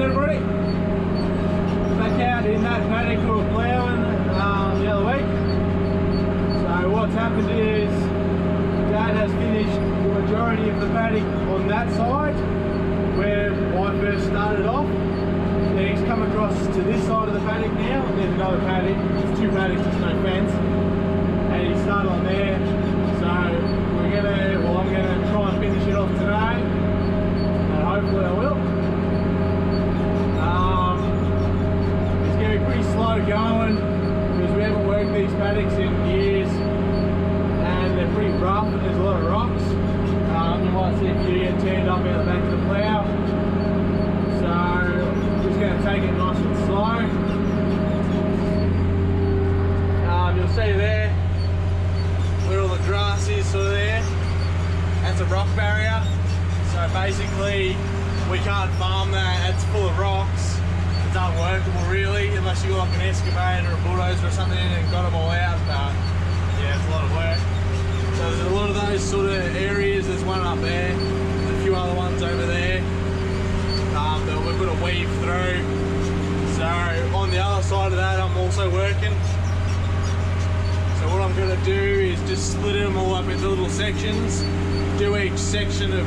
everybody. Back out in that paddock we were ploughing the other week. So what's happened is Dad has finished the majority of the paddock on that side where I first started off. Then he's come across to this side of the paddock now, and there's another paddock. There's two paddocks, just no fence. And he started on there. So I'm gonna try and finish it off today. And hopefully I will. It's gonna be pretty slow going because we haven't worked these paddocks in years. And they're pretty rough and there's a lot of rocks. You might see a few get turned up out the back of the plough. So I'm just going to take it nice and slow. You'll see there where all the grass is sort of there. That's a rock barrier. So basically we can't farm that. It's full of rocks. It's unworkable really unless you got like an excavator or a bulldozer or something and got them all out. But yeah, it's a lot of work. So there's a lot of those sort of areas. There's one up there, a few other ones over there that we've got to weave through. So on the other side of that, I'm also working. So what I'm going to do is just split them all up into little sections, do each section of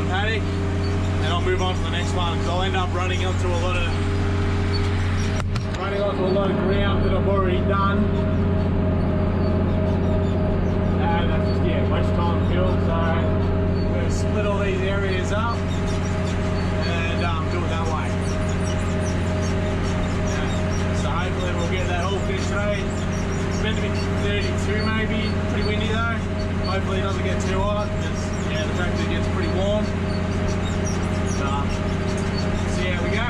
paddock, and I'll move on to the next one because I'll end up running onto a lot of ground that I've already done. And that's just, yeah, waste time field. So I'm going to split all these areas up and do it that way. Yeah. So hopefully we'll get that all finished today. It's meant to be 32 maybe, pretty windy though. Hopefully it doesn't get too hot because yeah, the tractor gets pretty warm. So yeah, we go.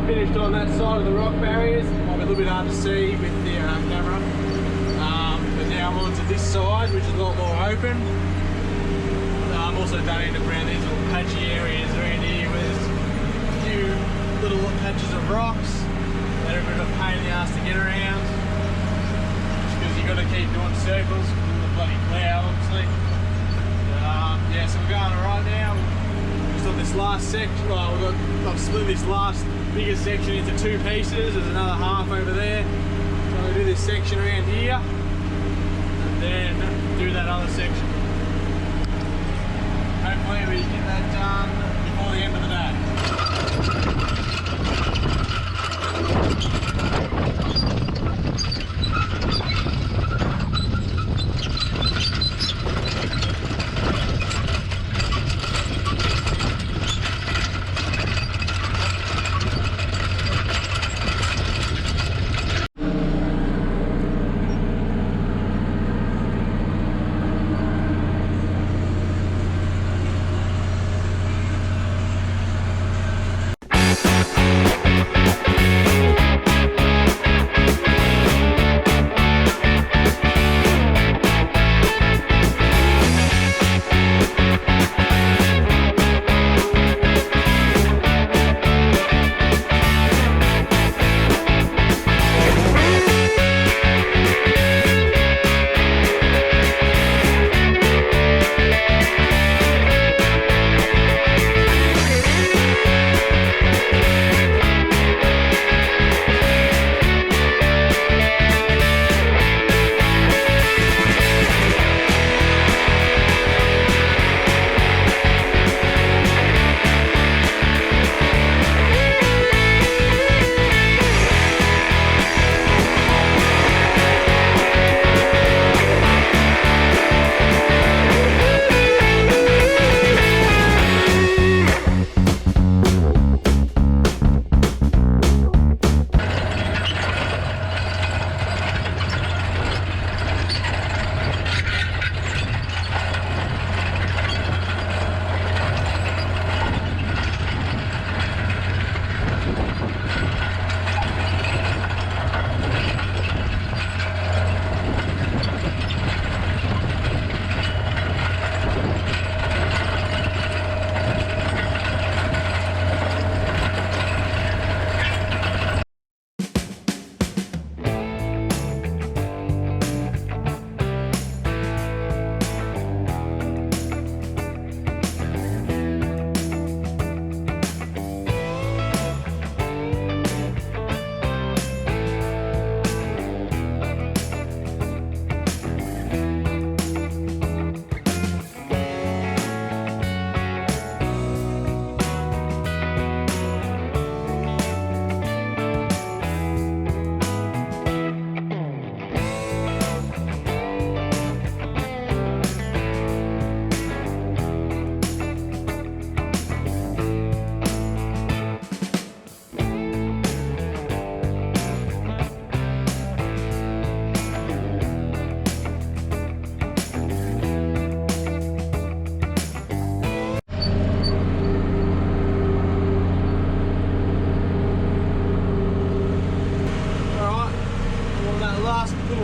finished on that side of the rock barriers. Might be a little bit hard to see with the camera. But now I'm on to this side, which is a lot more open. I'm also done around these little patchy areas around here where there's a few little patches of rocks that are a bit of a pain in the ass to get around. Just because you've got to keep doing circles with the bloody cloud, obviously. Yeah, so we're going right now. Just on this last section. Well, I've split this last bigger section into two pieces. There's another half over there. So we'll do this section around here, and then do that other section. Hopefully we get that done before the end of the day.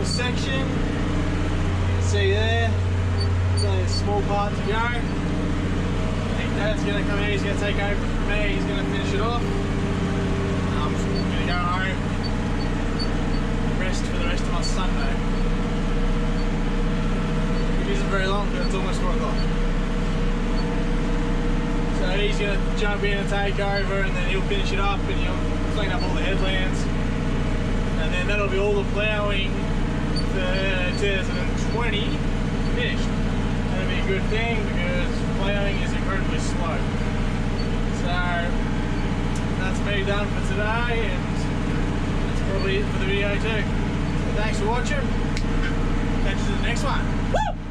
Section, see there, there's only a small part to go. I think Dad's going to come in, he's going to take over from me, he's going to finish it off. I'm just going to go home and rest for the rest of my Sunday. It isn't very long, but it's almost 4 o'clock. So he's going to jump in and take over, and then he'll finish it up and he'll clean up all the headlands. And then that'll be all the ploughing for 2020 finished. That'll be a good thing because ploughing is incredibly slow. So that's me done for today, and that's probably it for the video too. So thanks for watching. Catch you in the next one. Woo!